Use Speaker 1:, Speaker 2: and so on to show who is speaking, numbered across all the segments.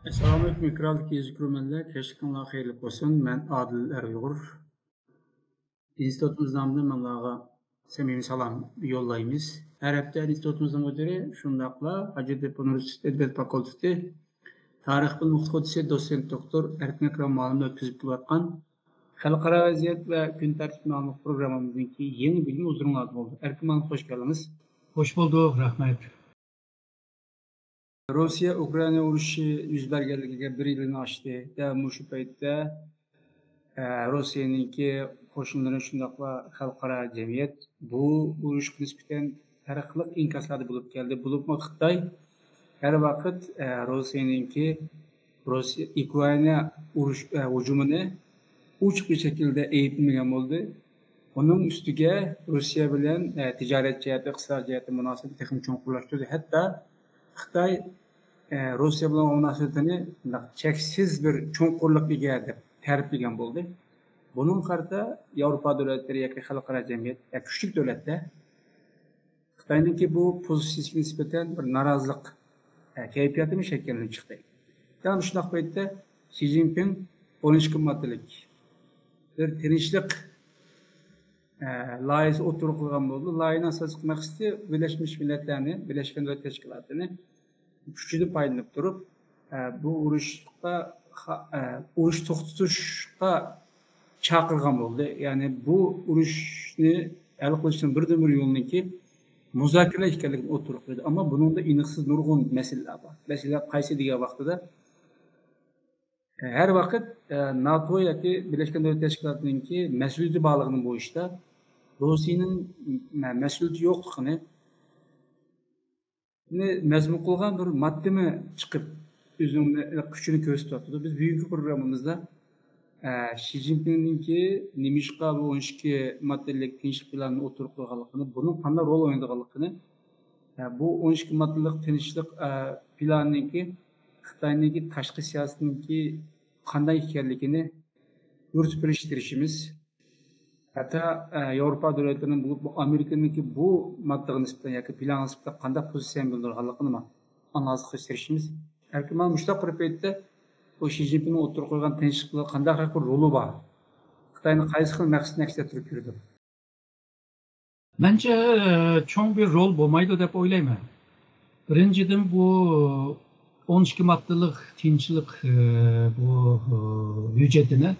Speaker 1: Assalomu alaykum mikrofon kezikrumanlar, kechqurunlar xayrli bo'lsin. Men Adil Uyg'ur. Institutimiz nomidan manlarga samimiy salom yo'llaymiz. Har hafta institutimizning müdiri shundaqla Hacettepe Üniversitesi Edebiyat Fakültesi Tarix bilim muhtadisi doçent doktor Erkin Akram muallim o'tkazib kelayotgan xalqaro vaziyat va kun tartibi nomli programmamizningki yangi bo'limi huzuringizda bo'ldi. Erkin muallim xush keldingiz.
Speaker 2: Hoş bulduk, rahmet.
Speaker 1: Rossiya-Ukrayna urushi yuz berganligiga 1 yilni oshdi. Shu paytda Rossiyaningki qo'shinlari shundoqla xalqaro jamiyat bu urushga nisbatan farqli inkoslarda bo'lib keldi. Bo'libmi Xitoy har vaqt Rossiyaningki Ukrayna urush hujumini uch bir şekilde eğitilmeyen bo'ldi. Onun üstüge Rusya bilen ticaret ciheti, iqtisadi ciheti münasebeti texnik cho'nqurlashtirdi. Hatta Xitoy Rusya bilan munosabatini cheksiz bir cho'nqurlikka deb ta'riflagan bo'ldi. Bunun qarta Yevropa davlatlari yoki xalqaro jamiyat kuchli davlatlar Xitoyningki bu pozitsiyasiga nisbatan bir norozilik kayfiyati shakllanib chiqdi. Tam shunday paytda Xi Jinping 12 moddalik bir tinchlik loyihasi o'tirib qo'ygan bo'ldi. Loyihaning asosiy maqsadi Birleşmiş Milletlerni, Birleşmiş Milletler Teşkilatı'nı kuchini paylanib turib, bu urush to'xtatishga chaqirgan bo'ldi. Ya'ni bu urushni hal qilishning birdan-bir yo'liniki muzokara ekanligini o'tirib qo'ydi. Ammo buningda aniqsiz nurg'un masalalar bor. Masalalar qaysi degan vaqtida her vaqt NATO yoki Birleşmiş Milletler Teşkilatı'ningki mas'uliyati borligini bu ishda Rossiyaning mas'uliyati yo'qligini mazmun qilgan bir moddami chiqib o'zining kuchini ko'rsatyapti. Biz bugungi programmamizda Xi Jinping'ninki nimishqa bu 12 moddalik tinchlik planini o'tirib qo'yganligini, buning qanday rol o'ynaganligini, bu 12 moddalik tinchlik planininki Xitoyninki tashqi siyosatninki qanday ekanligini yo'ritib berishtirishimiz. Hatta Yevropa devletlerinin bu Amerika'nınki bu maddenin nisbeten yoki plan nisbeten qanday pozitsiya bildirganligini analiz qilishimiz. Erkin müştaq bir paytda o Xi Jinping'in o'tirib qo'ygan tinchlikda qanday bir roli bor? Xitoyning qaysi xil maqsadni aks ettirib yurdi?
Speaker 2: Bence çok bir rol bo'lmaydi deb o'ylayman. Birinchidan bu 12 maddelik tinchlik bu hücretini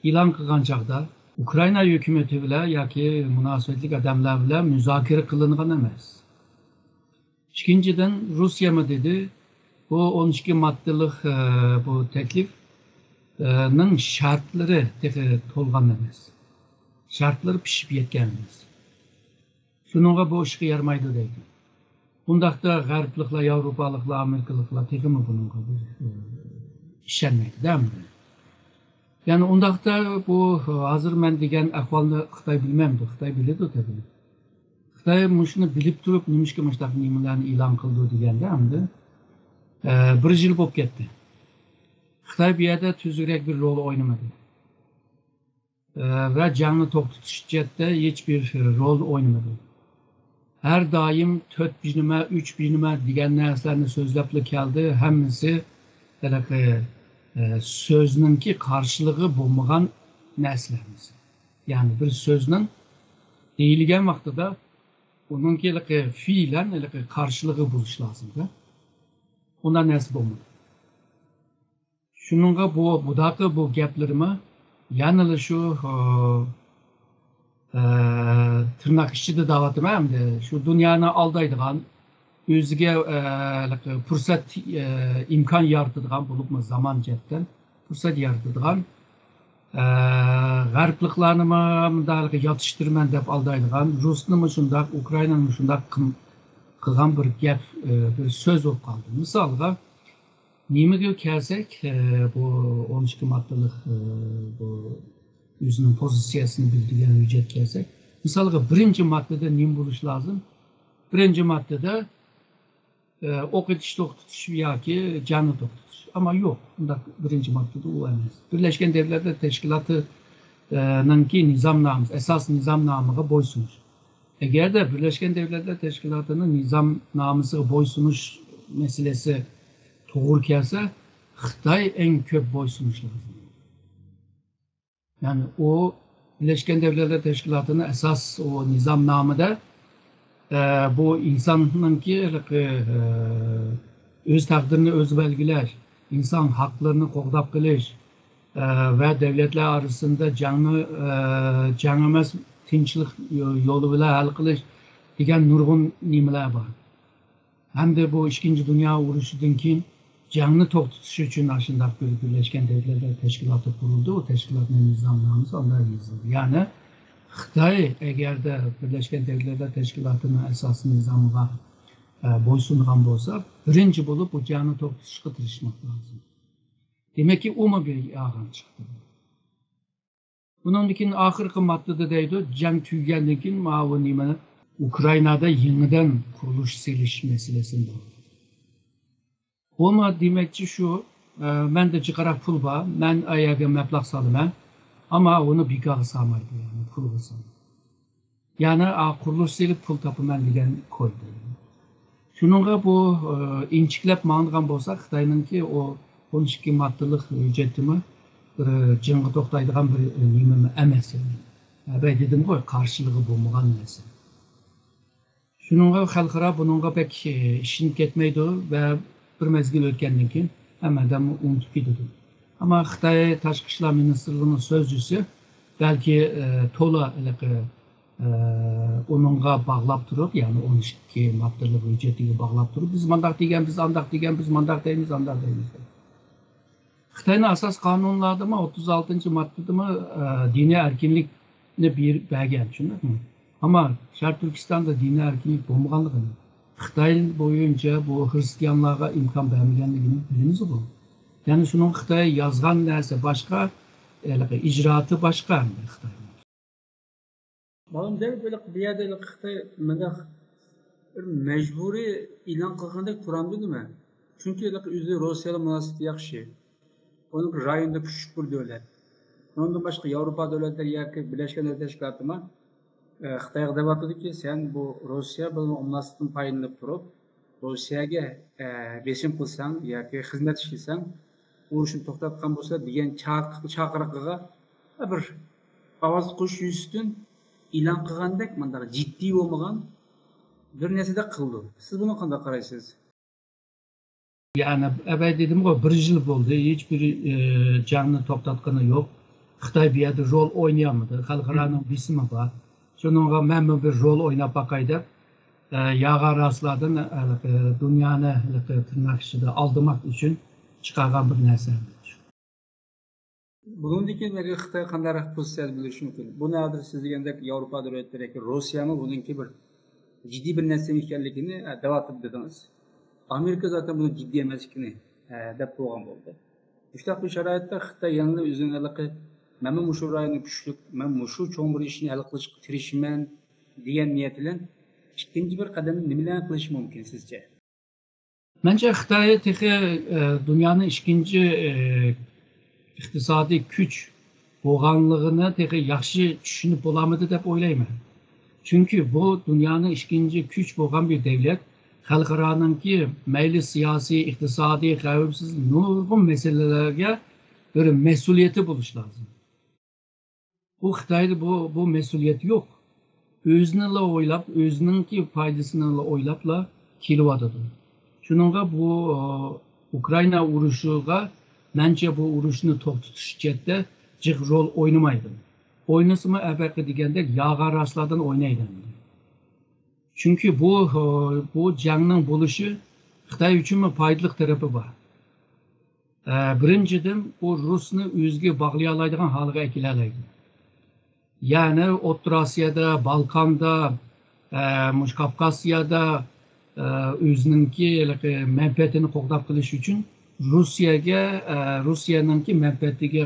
Speaker 2: ilan qilgan chaqda Ukrayna hükümeti bilan yoki munosabatli odamlar bilan muzokara qilingan emas. İkinciden Rusya mı dedi? Bu 12 maddelik bu teklifning şartları to'lgan emas. Şartları pishib yetgan emas. Shuningga bu ishga yarmaydi deydi. Bundaqda g'arbliklar, Yevropaliklar, Amerikaliklar tegimi bunga ishonmaydi, değil mi? Yani ondaqda bu hazır men degan ahvolni Xitoy bilmaydi. Xitoy biladi tabii. Xitoy shuni bilib turib, nimishga mushtaq nimalarni e'lon qildi deganda hamda 1 yil bo'lib ketdi. Xitoy bu yerda tuzukroq bir rol o'ynamadi. Va jangni to'xtatish jihatda hech bir rol o'ynamadi. Her daim 4 binime, 3 binime degan narsalarni so'zlab keldi. Hammasi sözninki karşılığı bulmagan neslerimiz. Yani bir sözün deyilgen vaxtıda onunki fiilen karşılığı buluş lazım da. Ondan nesli bulmadı. Şununla bu gaplarımı yanılı şu tırnak işçide davatım hem de şu dünyanı aldaydıgan o'ziga fursat imkon yaratadigan bo'libmi zaman jihatdan fursat yaratadigan g'arbliklarni bunday yotishtirman deb aldaydigan Rusni shundoq Ukrainani shundoq qilgan bir gap bir so'z bo'lib qoldi. Misolga nimaga kelsak bu 12 moddalik bu o'zining pozitsiyasini bildirgan hujjat kelsak, misolga birinchi moddada nima bo'lishi lozim? Birinchi moddada o'qitish to'xtatish yoki jangni to'xtatish. Ama yok. Bunda birinchi maddada u emas. Birleşken Devletler Teşkilatı'nınki nizamnames, esas nizamnamıga bo'ysunish. Agarda Birleşken Devletler Teşkilatı'nın nizamnamesiga bo'ysunish meselesi to'g'ri kelsa, Xitay en köp boysunuş lazım. Yani o Birleşken Devletler Teşkilatı'nın esas o nizamnamada bu insanınki öz takdirini öz belgiler, insan haklarını qoğdap qilish ve devletler arasında can emas tinchlik yo'li bilan hal qilish degan nurg'un nimalar bor. Hem de bu İkinci Dünya Urushidan keyin jangni to'xtatish uchun shunday Birleşken Devletler Teşkilatı kuruldu. O teşkilatning nizomnomasi onda yozildi. Ya'ni Xitoy agarda Birleşken Devletler Teşkilatı'nın esas nizomiga bo'ysungan bo'lsa, birinchi bo'lib bu jangni to'xtatishga tirishmoq lozim. Demek ki o mu bir yağın çıktı? Bunun için ahırkı maddede deydi, jang tüygenliğin keyin bu nimani Ukraynada yeniden kuruluş seliş meselesinde. Olma demekçi şu, ben de çıkarak pul var, ben ayağa meblağ salıman ama onu bir gağı salmaydı yani pul salmaydı. Yani kuruluş selip pul tapıman degan koydu. Şununla bu inçiklep mağınıgan bolsak, Xitayninki o 12 maddelik hüccetimi jangga to'xtaydigan bir nima emas yani. Ben dedim koy karşılığı bulmagan narsa. Şununla xalqaro bununla pek işin ketmeydi ve bir mezgil o'tgandan keyin hammadan unutib ketdi. Ama Xitoy Tashqi ishlar ministrligining so'zchisi belki to'la onunla bağlab turib, yani 12 maddelik hüccetiga bağlab turib, biz mandaq degan, biz andaq degan, biz mandaq deymiz, andaq deymiz. Xitoyning asas qonunlarida 36 maddada diniy erkinlikni bergan, tushundingmi? Ama Şarkı Türkistan'da dini erkinlik bo'lmaganligini, Xitoy boyunca bu Hristiyanlarga imkon bermaganligini bilamiz bu. Yani şunun Xitoy yozgan narsa boshqa, ijroati boshqa Xitoy.
Speaker 1: Malum der böyle bir yerde Xitoy mendaq mecburi ilan qilgandek turamdi nima? Çünkü o'zi Rossiyaga munosabati yaxshi. Onun rayonda küçük bir devlet. Ondan başka Avrupa devletleri yoki Birleşken Devletler Teşkilatı Xitoyga deb atadiki, sen bu Rossiya bilan münasabətni paylanib turib, Rossiyaga besim qilsang yoki xizmat ishlasang, urushni to'xtatgan bo'lsa degan chaqiriqqa bir ovoz qo'yish yuzasidan e'lon qilgandek bunday jiddiy bo'lmagan bir narsada qildi. Siz buni qanday qaraysiz?
Speaker 2: Yani evet dedim o bir yıl oldu. Hiçbir canlı toplatkını yok. Xitoy bir yerde rol oynayamadı. Xalqaranın bisimi var. Şununla ben bir rol oynap bakaydı. Yağa rastladım. Dünyanı tırnak içinde aldırmak için çıkargan bir narsa.
Speaker 1: Bugünkü Xitoy qanday pozitsiya bilish mumkin? Bu nadir siz degandek Yevropa davlatlari yoki Rossiyami buningki bir ciddi bir narsa ekanligini davatib dedingiz. Amerika zaten bunu ciddi emasligini deb qo'ygan bo'ldi. Shunaqa bir sharoitda Xitoy yana o'zining men mushu rayonni kuchlik, men mushu cho'ng bir ishni hal qilishga tirishman degan niyat bilan ikkinchi bir qadamni nimalar qilish mumkin sizcha?
Speaker 2: Bence Xitoy dünyanın ikinci iqtisodiy kuch bo'lganligini yaxshi tushunib bo'ladi deb o'ylayman. Çünkü bu dünyanın ikinci kuch bo'lgan bir devlet. Xalqaroningki mayli siyosiy, iqtisodiy, xavfsiz nurg'un masalalarga bir mas'uliyati bo'lishi lozim. Bu Xitoyda bu mas'uliyat yo'q. O'zini o'ylab, o'zininki foydasini o'ylabla kelyotdi. Shuningga bu Ukrayna urushiga menimcha bu urushni to'xtatish chetda jiq rol o'ynamaydi. Oynasimi avvalgi degandek yog'a rastlardan o'ynaydi. Çünkü bu jangning bo'lişi Xitoy uchun foydali tarafi bor. Birinchidan bu Rusni o'ziga bog'lay oladigan holga keladi. Yani O'rta Osiyoda, Balkanda, Kafkasyada o'zininki manfaatini qo'g'dab qilish uchun Rusiyaningki manfaatiga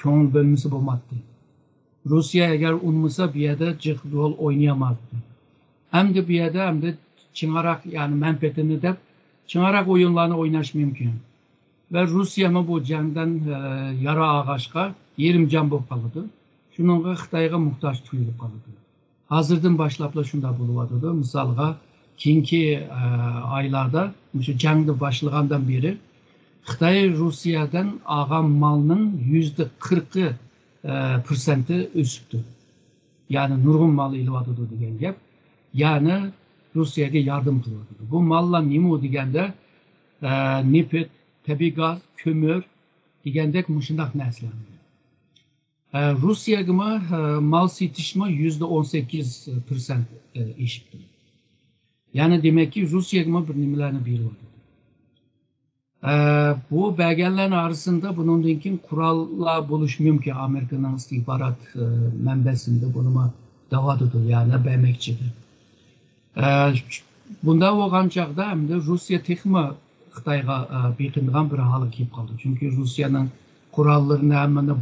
Speaker 2: ko'ngil bo'lmasa bo'lmaydi. Rusya eğer unmasa bir yerde jiq rol oynayamazdı. Hem de bir yerde hem de çınarak yani menfaatini de çınarak oyunlarını oynaş mümkün. Ve Rusya mı bu jangdan yara ağaçka yerim can bo'lib qoladi. Shuningga Xitoyga muhtoj tuyulib qoladi. Hozirdan boshlab shunda bo'lyapti. Misolga keyingi oylarda shu jangni boshlagandan beri Xitay Rusiyadan algan malının %40'ı %40% ösüptü. Yani nurgun mal ilvadıdı degan gap. Yani Rusiyaga yardım qiladi. Bu mallar nima deganda neft, tabiiy gaz, ko'mir degandek mushundaq narsalar. Rusiyaga mal setishma %18% eshibdi. Yani demek ki Rusiyaga bir nimalarni beryapti. Bu belgelerin arasında bunun için kurallar buluşmuyor ki Amerika'nın istihbarat mənbəsində bunu davadıdır, yani vermekçidir. Bunda olğan çağda hem de Rusya texmi Xitayga beqingan bir halı kelib qoldi. Çünkü Rusya'nın kurallarını hemen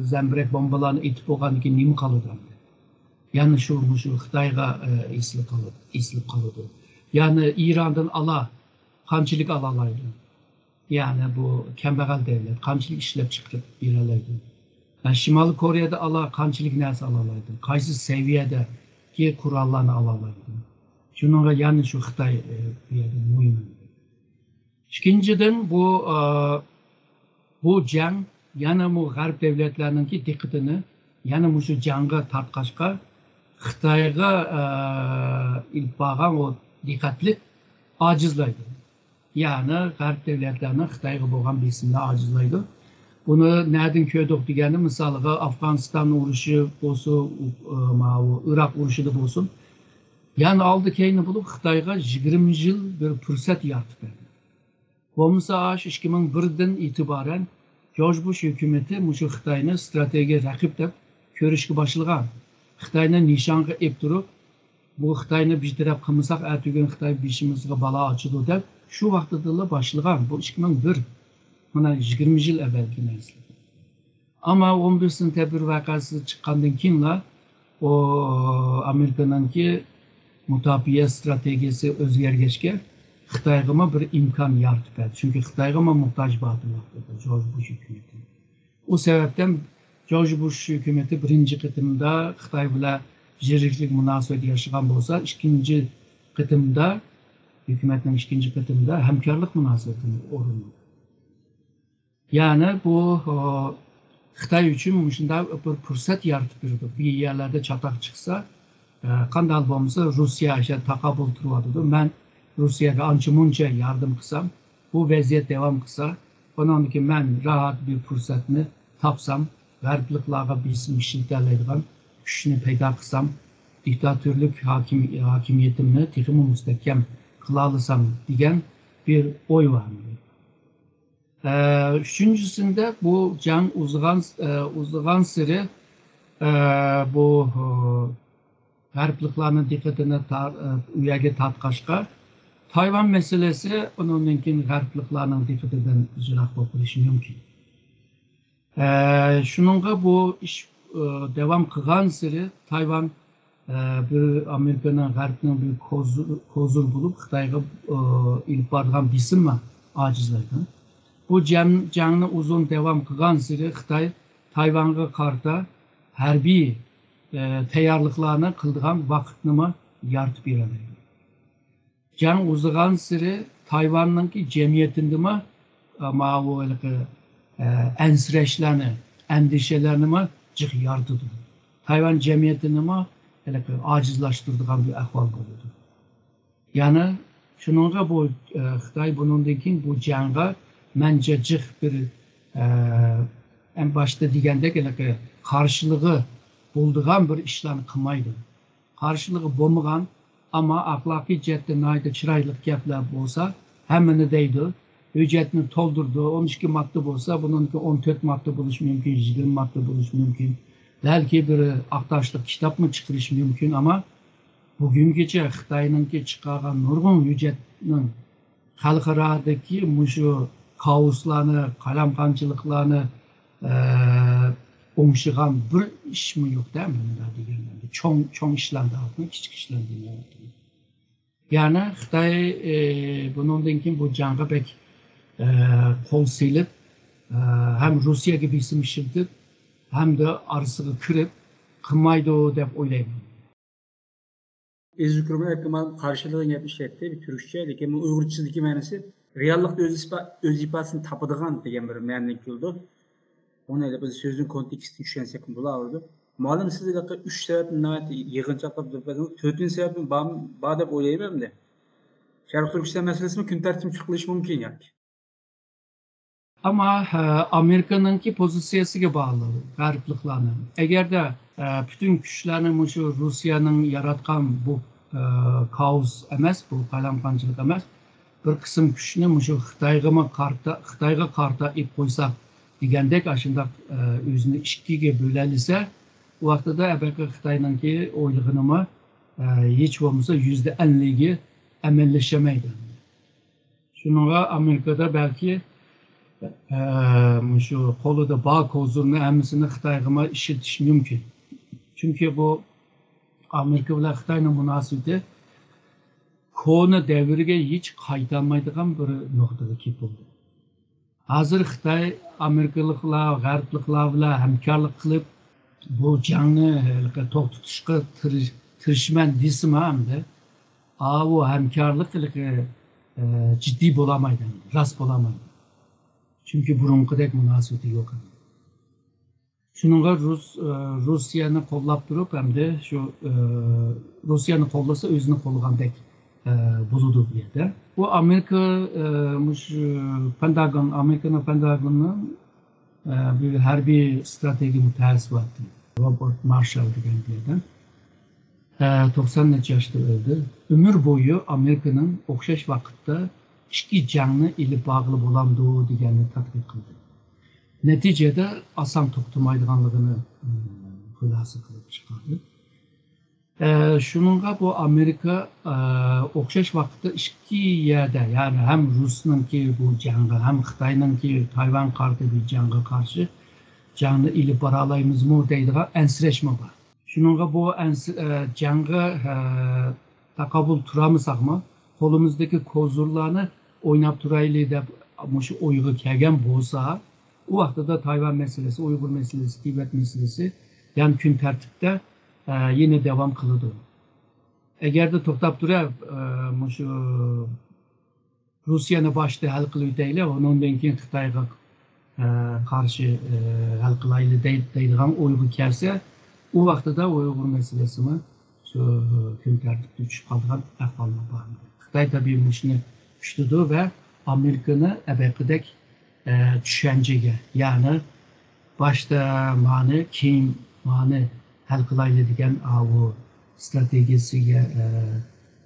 Speaker 2: zembrek bombalarını etip olğan ki nima qoladi? Yani şu Xitayga esilib qoladi. Yani İran'dan qanchalik alalaydı. Yani bu kembegal devlet qanchalik ishlab chiqarib beralaydi. Yani Şimali Kore'de qanchalik narsa alalaydi. Qaysi seviyedeki kurallarını alalaydı. Şununla yani şu Xitay muhim. İkinciden bu jang yana bu G'arb devletlerininki diqqatini yana şu jangga tartqachqa Xitayga ilib borgan o diqqatlik acizlaydi. Yani G'arb devletlerinin Xitayga bo'lgan besimini acizlaydi. Bunu nereden ko'rdik deganda misalga Afg'oniston urushi bo'lsin, Iroq urushida bo'lsin. Yani aldı keyin bulup Xitayga 20 yıl bir fırsat yaratып berdi. Bo'lmasa 2001'den itibaren George Bush hükümeti mushu Xitayni strategiya raqib deb ko'rishga boshlagan. Xitayni nishonga ep turib, bu Xitayni bir taraf qilmasak, ertugun Xitoy beshimizga balo ochadi deb shu vaqtda boshlagan. Bu 2001. Mana 20 yıl evvelki narsa. Ama 11 sentabr vakası chiqqandan keyinla o Amerika'nınki mutafiye stratejisi o'zgargachga Xitoyga bir imkon yaratib berdi. Çünkü Xitoyga muhtoj bo'ldi George Bush hükümeti. O sebepten George Bush hükümeti birinci qitimda Xitoy bilan ziriklik munosabat yaşagan bo'lsa, ikinci qitimda hükümetin ikinci qitimda hamkorlik munosabatini o'rnatdi. Yani bu Xitoy uchun shunday bir fursat yaratib berdi. Bir yerlerde çatak çıksa, qanday bo'lmasa Rusya taqabul turadi. Men Rusiyaga ancha-muncha yardım qilsam, bu vaziyat devam qilsa, bundan keyin men rahat bir fursatni topsam, g'arbliklarga besim ishlatadigan kuchni paydo qilsam, diktatörlük hakimiyetimni texmi mustahkam qila olsam degan bir o'y var. Üçüncüsünde bu jang uzagan siri bu G'arbliklarning diqqatini uyaga tortqachqa Tayvan meselesi onundan keyin G'arbliklarning diqqatidan jiroq bo'lib qolishi mumkin. Shuningga bu ish devam qilgan siri Tayvan bir Amerikaning G'arbning bir kozur bulup Xitoyga ilib borgan bisimma ojizlaydi. Bu jangni uzun devam qilgan siri Xitoy Tayvanga qarta harbiy tayyorliklarni qildigan vaqtni yaratib beradi. Jang uzagan siri Tayvanninki jamiyatindimi ensirashlarni, endişelerini jiq yaratadi. Tayvan jamiyatini acizlaştırdıgan bir ahval bo'ladi. Yani shuningga bu Xitoy bundan keyin bu jangga mence jiq bir en başta degandek qarshiligi bo'ldigan bir ishlarni qilmaydi. Qarshiligi bo'lmagan ama axloqiy jihatdan nihoyatda chiroyli gaplar bo'lsa, hammani deydi. Hüccetini toldurdu. 12 madde bo'lsa, bununki 14 madde bo'lishi mumkin, 20 madde bo'lishi mumkin. Belki bir aktaşlık kitap mı çıkırış mümkün ama bugünküce Xitay'nınki çıkargan nurgun hüccetinin xalqaradaki muşu kaoslarını, kalamqançılıklarını oңşıgan bir iş mi yok değil mi? Çoğun işlendi altında, küçük işlendi. Yani Xitay bundan keyin bu jangga pek kol silip hem Rusya gibi isim işirtip hem de arasını kırıp kılmaydı o dep oylayman.
Speaker 1: Ezükrüme karşılığın yapmışlardı bir Türkçe, lekin bu Uygurçadaki manası reallıkta öz ifadesini tapıdığan degan bir ma'noga keldi. Onu ele biz sözün kontekstini tushunsak bo'lardi. Ma'lum siz 3 sababni yig'inchoqlab turibsiz. 4-chi sababi bor deb o'ylayman-da. Sharq Turkiston masalasini kun tartibga chiqilishi mumkin yoki.
Speaker 2: Ama Amerika'nınki pozisyasiga bağlı, garipliklarının. Eğer de bütün güçlerin şu Rusya'nın yaratkan bu kaos emas, bu palamkançılık emas, bir kısım güçünü şu Xitayga karta ip koysak degandek aşında özünü ikkiga bölenilse, o vaqtida elbette Xitay'nınki oylig'ini hiç olmasa %50'gi amallashamaydi. Şununla Amerika'da belki şu kolunda bağ kozlarını hemsini Xitayga işletiş mümkün. Çünkü bu Amerika ile Xitay'nın münasebeti konu devirge hiç qaytarmaydigan bir noktada kepildi. Hazır Xitay Amerikalıklar, G'arbliklar bilan hamkorlik qilib bu jangni to'xtatishga tirishman desam hamda bu hamkorlik ciddi bo'lamaydi, rast bo'lamaydi. Çünkü burunqidek münasebeti yok. Şununla Rusya'nı qo'llab turib hamda shu Rusya'nı qo'llasa o'zini qo'llagandek bo'ladi bu yerda. Bu Amerika'nın Pentagon'un bir harbiy strateji mutaxassisi var. Robert Marshall degan yerdan. 90 necha yoshda o'ldi. Ömür boyu Amerika'nın o'xshash vaqtda ikki jangni ilib bog'li bo'lamdi deganni tadqiq qildi. Neticede asan to'xtamaydiganligini xulosa qilib chiqardi. Şununla bu Amerika o'xshash vaqtda ikki yerda, yani hem Rus'nınki bu jangga, hem Xitoyninki Tayvan qarshi jangga qarshi jangni ilib bora olamizmi deydigan ansirashma bor. Şununla bu jangga taqabul turamizmi, qo'limizdagi kozurlarni o'ynab turaylik deb shu o'yga kelgan bo'lsa, o vaqtida Tayvan meselesi, Uygur meselesi, Tibet meselesi yani kun tartibda yine devam qiladi. Eğer de to'xtab turib shu Rusyani boshida hal qilib o'taylik, undan keyin Xitoyga qarshi hal qilaylik deydigan o'yga kelsa, o vaqtida Uygur meselesini shu kun tartibda tushib qolgan ahvollar bor. Xitoy tabiiy shuni tushdi ve Amerika'nı ebekidek düşünceye, yani başta kim hal qilaylik degan bu stratejisiga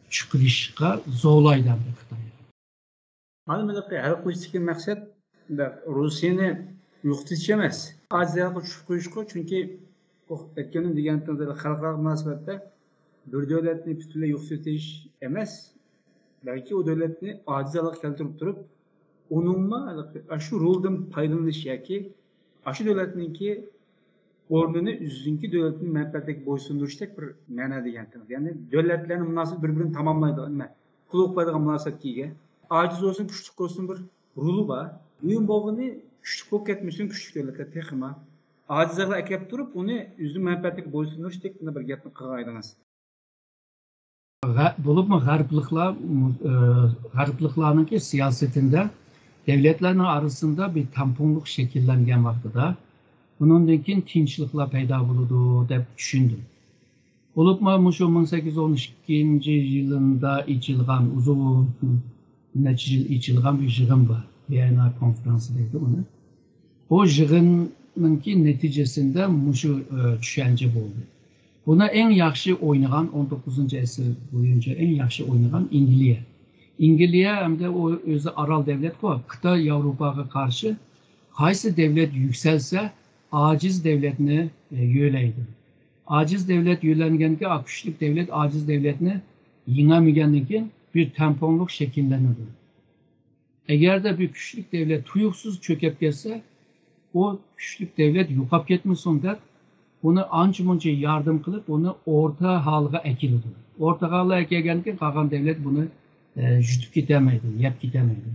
Speaker 2: chiqishga zo'rlaydi Xitoy.
Speaker 1: Mana bunaqa hal qilishdagi maqsad Rusyani yo'qotish emas. Aziyaga tushib qo'yishga, chunki aytganim deganimda xalqaro munosabatda bir davlatni butunlay yo'qotish emas, belki o devletni acizalık keltirip durup onunla şu rolden paydalanish yoki şu devletninki o'rnini üstünki devletning menfaatiga bo'ysundirishdak bir ma'no degan. Ya'ni devletlarning munosabati bir-birini tamomlaydigan nima? Pul o'qmaydigan munosabatga ega. Aciz olsun, kuchli olsun bir roli bor. Uyum bo'g'ini kuchli bo'lib ketmasin, kuchli devletlar texma. Acizlarga akab turib, uni o'zining menfaatiga bo'ysundirishdak bir gapni qilgan.
Speaker 2: Bulup mu G'arbliklarnınki siyasetinde devletlerin arasında bir tamponluk şekillengen vaqtida bundan keyin tinchliklar paydo bo'ladi deb tushundim. Bulup mu şu 1812 yılında içilgan uzun necha yil içilgan bir yig'in bor. Viyana konferansı deydi onu. O yig'inninki neticesinde şu düşünce bo'ldi. Buna en yaxshi oynayan 19. asr boyunca en yaxshi oynayan İngiliz. İngiliz hem de o özü aral devlet var. Kıta Avrupa'ya karşı qaysi devlet yükselse aciz devletini yöleydi. Aciz devlet yölengenki güçlük devlet aciz devletini yenemegenlikin bir tamponluk şekillenir. Eğer de bir güçlük devlet tuyuksuz çökep gelse o güçlük devlet yukap ketmesin der. Bunu anca yardım kılıp onu orta halga ekildi. Orta halga ekilgenken kalan devlet bunu jutub gitemeydi, yap gitemeydi.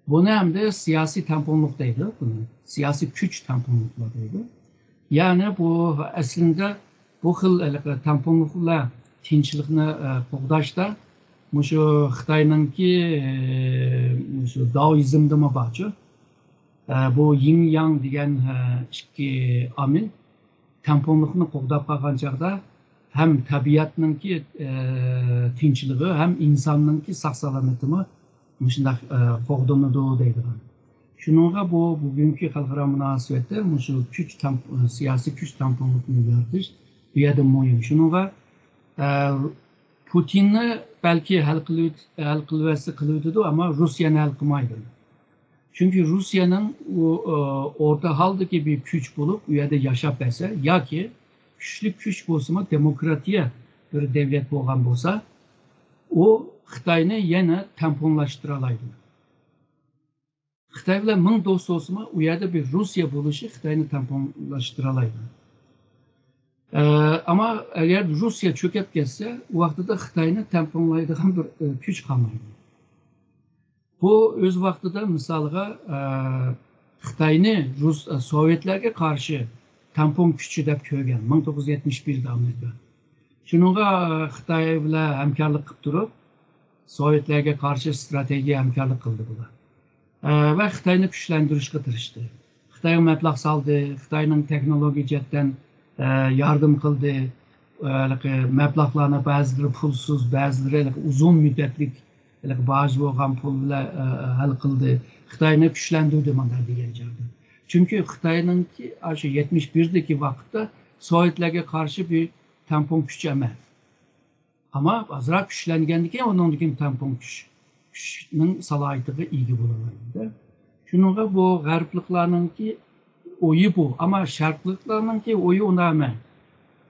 Speaker 2: Bunu hem de siyasi tamponluktaydı. Siyasi güç tamponluktaydı. Yani bu aslında bu xil tamponluklar tinchlikni qo'g'dashda shu Xitoyningki shu daoizmdimi borchu bu yin yang degan ikki omil tamponlikni qo'g'dab qolgan chog'da hem tabiatninki tinchligi hem insonninki sog' salomatimi shunday qo'g'dinadi deydigan. Shuningga bu bugungi xalqaro munosabatda shu kuch siyosiy kuch tamponlikni yaratish bu yerda muhim. Shuningga Putinni belki hal qilvasi qiluvdi ama Rusyani hal qilmaydi. Çünkü Rusya'nın orta haldaki bir güç bulup u yerda yaşap etse yoki kuchli kuch bo'lsa demokratiya bir devlet bo'lgan bo'lsa u Xitoyni yana tamponlashtira oladi. Xitoy bilan ming do'st bo'lsa u yerda bir Rusya bo'lishi Xitoyni tamponlashtira oladi. Ama eğer Rusya çökep geçse o vaqtida Xitoyni tamponlaydigan bir kuch qolmaydi. Bu öz vaqtida misolga Xitoyni Sovetlarga qarshi tampon kuchi deb ko'rgan 1971'de Amerika. Shuningga Xitoy bilan hamkorlik qilib turib, Sovetlarga qarshi strategiya hamkorlik qildi bular. Va Xitoyni kuchlantirishga tirishdi. Xitoy mablag' soldi, Xitoyning texnologik jihatdan yardım qildi. Mablag'larni ba'zilari pulsiz, ba'zilari uzun muddatlik baj bo'lgan pul bilan hal qildi. Xitoyni kuchlantirdi mana degan joyda. Çünkü Xitoyninki shu 71'deki vaqtda Sovetlarga qarshi bir tampon kuch emas. Ama azroq kuchlangandan keyin uningdagi tampon kuchning salohiyatiga ega bo'ladi. Shuningga bu g'arbliklarningki o'yi bu, ama sharqliklarningki o'yi unda emas.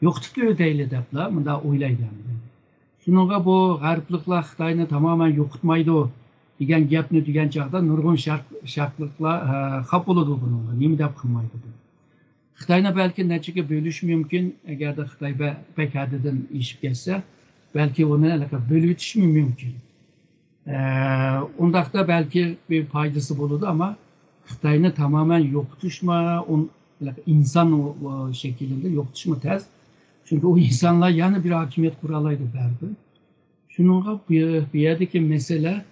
Speaker 2: Yo'qitib deyli deblar, bunda o'ylaydi. Shuningga bu g'arbliklar Xitoyni tamoman yo'qitmaydi degan gapni degan chog'da nurg'un sharqliklar xafa bo'ladi bunga. Nima deb qilmaydi? Xitoyni balki nechaga bo'lish mumkin, agarda Xitoy pek haddidan ishib ketsa, belki onu bölüp yetiş mümkün. Ondaqda belki bir faydası buludu ama Xitoyni tamamen yok tutuşma, insan o şekilde yok tutuşma tez. Çünkü o insanlar yani bir hakimiyet kuralaydı berdi. Şununla bir yerdeki mesele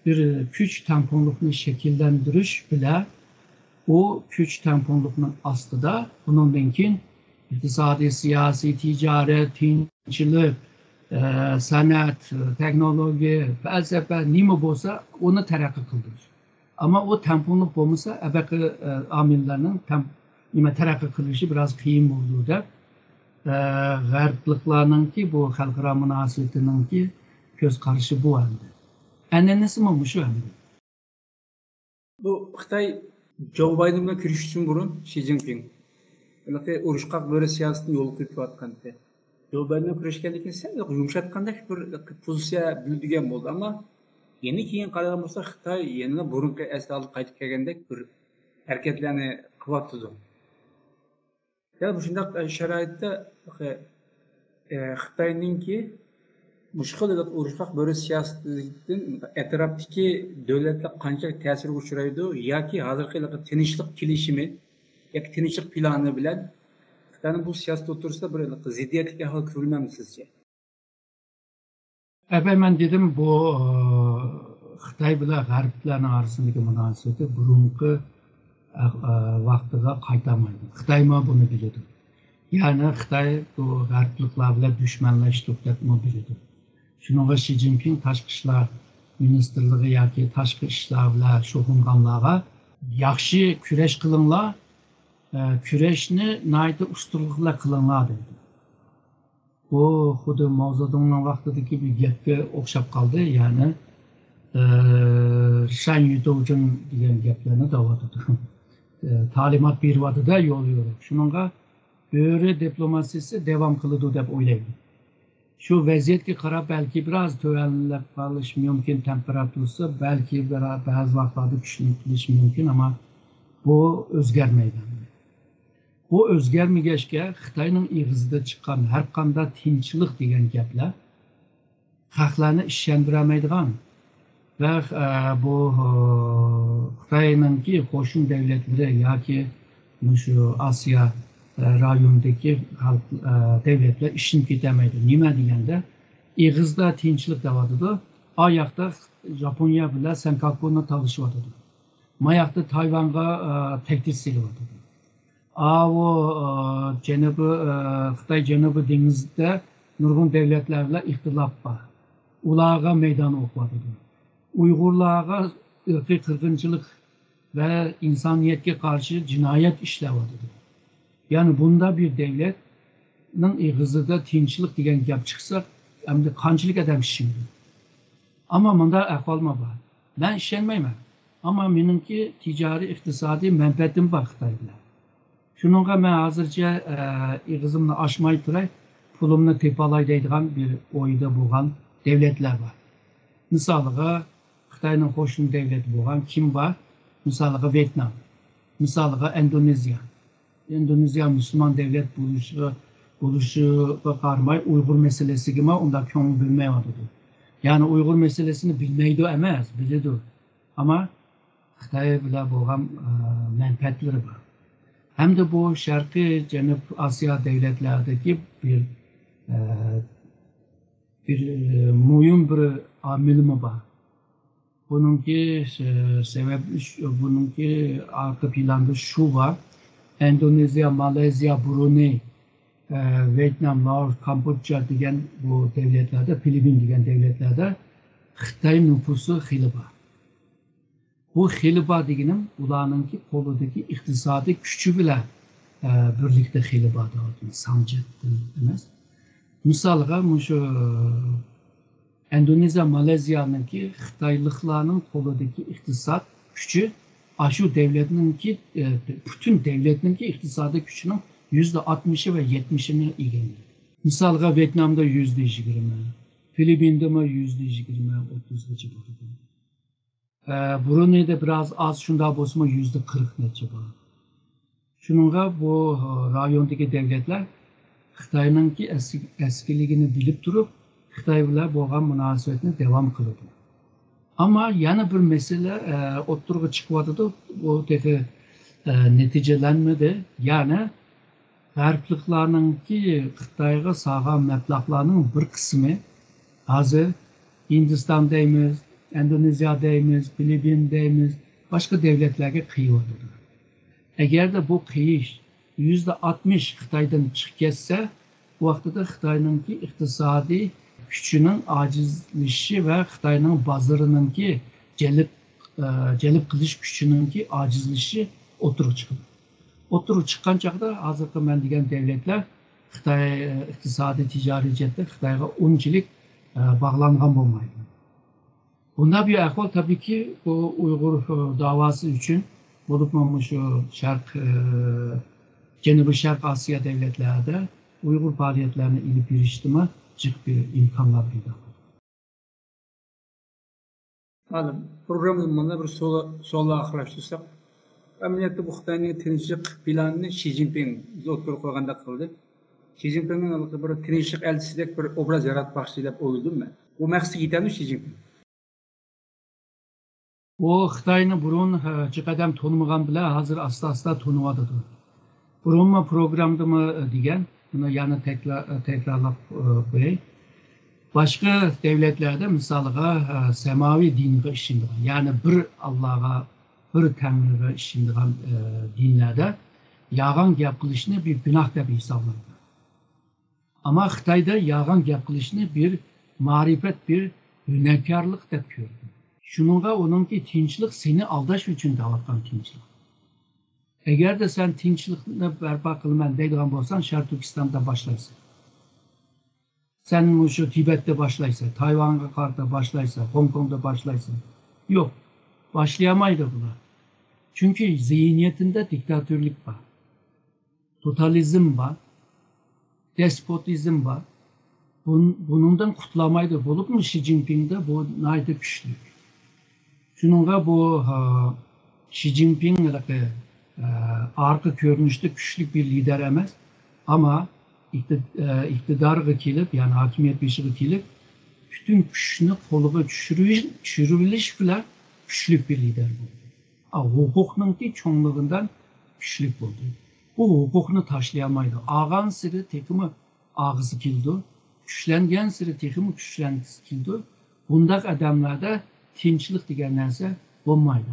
Speaker 2: bir güç tamponluğunu şekillendiriş bile o güç tamponluğunun aslı da bunun mümkün iktisadi, siyasi, ticaret, tinçlik, sanat, teknoloji, felsefe nima bo'lsa onu terakki qildir. Ama o tamponluk bo'lmasa abaqi amillarning nima terakki qilishi biraz qiyin bo'ldi deb g'arbliklarningki bu xalqaro munosabatiningki ko'z qarashi bu endi. An'anasi mi shu endi?
Speaker 1: Bu Xitoy Joe Biden bilan ko'rishishdan burun Xi Jinping urushqoq bo'ri siyosatini yo'l qo'yayotgandi. Joe Biden'la kurashgandan keyin sal yumshatgandek bir pozitsiya bildigan bo'ldi, ammo yana keyin qaragan bo'lsa Xitoy yana burungi asli qaytib kelgandek bir harakatlarni qilyapti. Yani bu shunday sharoitda Xitoyningki mushkul urushqoq bo'ri siyosatidan atrofdagi davlatlar qanchalik ta'sirga uchraydi yoki hozirgi tinchlik kelishimi yoki tinchlik plani bilan Xitoyning bu siyosat o'tirisida bir ziddiyatli ahvol ko'rilmaymi sizce?
Speaker 2: Ben dedim bu Xitoy bilan g'arblarning orasidagi munosabati burungi vaqtiga qaytamaydi. Xitoy ham buni biladi. Yani Xitoy bu g'arbliklar bilan dushmanlashdi deb biladi. Shuning uchun Xi Jinping tashqi ishlar ministerligi yoki tashqi ishlar bilan shug'ullanganlarga yaxshi kurash qilinglar, kurashni nayda ustunlikla qilinglar dedi. Bu xuddi Mao Zedongning vaqtidagi bir gapga o'xshab qoldi. Yani Shan Yudovjin degan gaplarni davatadi. Talimat beryapti-da yo'l yo'riq. Shuningga bo'ri diplomasiyasi davom qiladi deb o'ylayman. Şu vaziyatga qarab belki biraz tövellab qolish mumkin, temperaturasi belki bazı vaqtlarda kuchli mümkün ama bu o'zgarmaydi. Bu o'zgarmagachga Xitoyning ig'izida chiqqan har qanday tinchlik degan gaplar xalqlarni ishontirmaydigan va bu Xitoyningki qo'shni davlatlari yoki shu Osiyo rayondaki devletler işin ketemeydi. Nime degende Iğızda tinçlik devadıdı. Ayakta Japonya bile Senkaku'na talışıvadı. Mayakta Tayvan'a tehdit silivadı. O Xitay Cenubı denizde nurgun devletlerle ihtilaf var. Ulağa meydan okuvadı. Uygurlara ırkı kırgınçılık ve insaniyetke karşı cinayet işlevadı. Yani bunda bir devletin Iğızıda tinçlik degen gap çıksa hem de kançılık edem şimdi. Ama bunda ahvalma var. Ben işlenmeyim. Ama benimki ticari, iktisadi menfaatim var Xitay'la. Şununla ben hazırca Iğızımla aşmayı turay, pulumla tepalay deydiğen bir oyda bulan devletler var. Misalıga Xitay'nın hoşun devleti bulan kim var? Misalıga Vietnam, misalıga Endonezya. Endonezya Müslüman devlet buluşu karmay Uygur meselesi gibi onda köngül bilmeye vardı. Yani Uygur meselesini bilmeydi emez, bilirdi. Ama Xitay bile bulan menfaatleri var. Hem de bu Şarkı Cenub Asya devletlerdeki mühim bir amilimi var. Bununki bununki arka planda şu var. Endonezya, Malezya, Brunei, Vietnam, Laos, Kamboçya degen bu devletlerde, Filipin degen devletlerde Xitay nüfusu hili var. Bu hili var degenim ularınki koludaki iktisadi gücü bile birlikte hili var da sancıttı demez. Misalga şu Endonezya, Malezya'nınki Xitaylıklarının koludaki iktisat gücü aşı devletininki bütün devletininki iktisadi gücünün %60'ı ve 70'ini ilgileniyor. Misalga Vietnam'da %20, Filipin'de mi %20, 30'da civarında. Brunei'de biraz az şunda bozma %40 nece var. Şununla bu rayondaki devletler Xitay'ınki eskiligini bilip durup Xitay ile boğan münasebetini devam kıldı. Ama yana bir mesele oturuğa çıkmadı da o teki neticelenmedi. Yani Garplıklarınki Xitay'a sağan meblağlarının bir kısmı hazır Hindistan'dayız, Endonezya'dayız, Filipin'dayız, başka devletlerge kıyıvadı. Eğer de bu kıyış %60 Xitay'dan çık geçse, bu vaxtda Xitay'ınki iktisadi gücünün acizleşi ve Xitay'ın bazarınınki celip kılış gücününki acizleşi oturup çıkıyor. Oturup çıkan çağda hazırda ben degen devletler Xitay iktisadi ticari cihette Xitay'a unçilik bağlangan olmaydı. Bunda bir ahval tabii ki bu Uygur davası için olup şu Cenubi Şark Asya devletlerde Uygur faaliyetlerine ilip yürüyüştüme cık bir imkanlar peyda.
Speaker 1: Anladım. Programımızda bir sola aklaştırsak. Ameliyatı bu Xitayning tinchlik planini Xi Jinping o'ttirib qo'yganda qildi. Xi Jinpingning bir tinchlik elchisidek bir obraz yaratmoqchi deb o'yladim men. Bu maqsadga yetadi Xi Jinping.
Speaker 2: O Xitayni burun qadam tanımagan bile hazır asta tanıvadı. Burunma programda mı diyen, bunu yana tekrarlap koyayım. Başka devletlerde misalga semavi dinge işindiğen, yani bir Allah'a, bir Tanrı'ya işindiğen dinlerde yağan gap kılışını bir günah da bir hesaplanır. Ama Xitay'da yağan gap kılışını bir marifet, bir hünerkarlık da gördü. Şununla onunki tinçlik seni aldaş için davatkan tinçlik. Eğer de sen tinçlikini berpa kılman deydiğen bolsan, Şarkı Türkistan'da başlaysın. Sen şu Tibet'te başlaysa, Tayvan'a karta başlaysa, Hong Kong'da başlaysa. Yok, başlayamaydı bunlar. Çünkü zihniyetinde diktatörlük var. Totalizm var. Despotizm var. Bundan kutlamaydı. Bulup mu Xi Jinping'de bu naydı güçlü. Şununla bu Xi Jinping arka görünüşte güçlü bir lider emez. Ama iktidar vekilip yani hakimiyet beşi vekilip bütün güçünü koluğa düşürülüş bile güçlü bir lider oldu. Hukuknunki çoğunluğundan güçlü oldu. bu hukukunu taşlayamaydı. Ağan siri tekimi ağızı kildi. Güçlengen siri tekimi güçlengisi kildi. Bundaq adamlarda tinchlik degan narsa bo'lmaydi.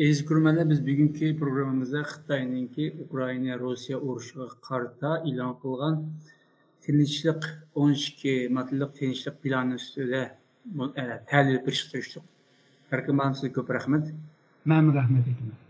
Speaker 1: Aziz ko'rmanlar, biz bugungi programmamizda Xitoyninki Ukraina Rossiya urushiga qarta e'lon qilgan tinchlik 12 modellik tinchlik plani ustida tahlil ko'rsatdik. Barkamol sizga ko'p rahmat.
Speaker 2: Men rahmat aytaman.